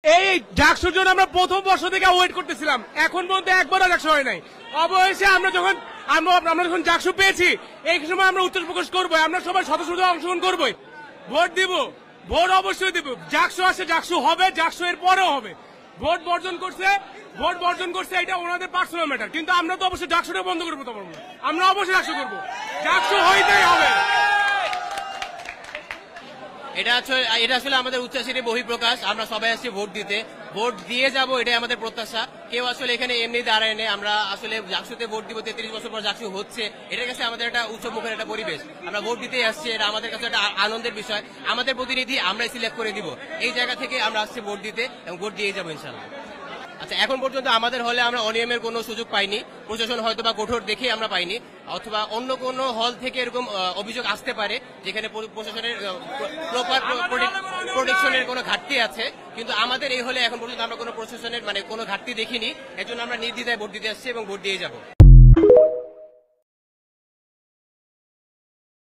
এই ডাকসুর জন্য আমরা প্রথম বর্ষ থেকে ওয়েট করতেছিলাম, এখন পর্যন্ত একবারও ডাকসু হয় নাই। অবশেষে আমরা যখন ডাকসু পেয়েছি, এই সময় আমরা উচ্ছ্বাস প্রকাশ করবো, আমরা সবাই স্বতঃস্ফূর্ত অংশগ্রহণ করবোই, ভোট দিব, ভোট অবশ্যই দিব। ডাকসু আসে, ডাকসু হবে, ডাকসু এর পরেও হবে। ভোট বর্জন করছে এটা ওনাদের পার্সোনাল ম্যাটার, কিন্তু আমরা তো অবশ্যই ডাকসুটা বন্ধ করবো, আমরা অবশ্যই ডাকসু করবো, ডাকসু হইতেই হবে। এটা আসলে আমাদের উচ্ছ্বাসের বহিঃপ্রকাশ। আমরা সবাই আসছি ভোট দিতে, ভোট দিয়ে যাব, এটাই আমাদের প্রত্যাশা। কেউ আসলে এখানে এমনি দাঁড়ায় নেই, আমরা আসলে জাকসুতে ভোট দিব। 33 বছর পর জাকসু হচ্ছে, এটার কাছে আমাদের একটা উৎসবমুখের একটা পরিবেশ। আমরা ভোট দিতেই আসছি, এটা আমাদের কাছে একটা আনন্দের বিষয়। আমাদের প্রতিনিধি আমরাই সিলেক্ট করে দিব, এই জায়গা থেকে আমরা আসছি ভোট দিতে এবং ভোট দিয়ে যাবো ইনশাল্লাহ। আচ্ছা, এখন পর্যন্ত আমাদের হলে আমরা অনিয়মের কোনো সুযোগ পাইনি, প্রশাসন হয়তো বা কঠোর দেখে আমরা পাইনি, অথবা অন্য কোনো হল থেকে এরকম অভিযোগ আসতে পারে যেখানে প্রশাসনের প্রপার প্রোটেকশনের কোনো ঘাটতি আছে, কিন্তু আমাদের এই হলে এখন পর্যন্ত আমরা কোনো প্রশাসনের কোনো ঘাটতি দেখিনি। এজন্য আমরা নির্দ্বিধায় ভোট দিতে আসছি এবং ভোট দিয়ে যাব।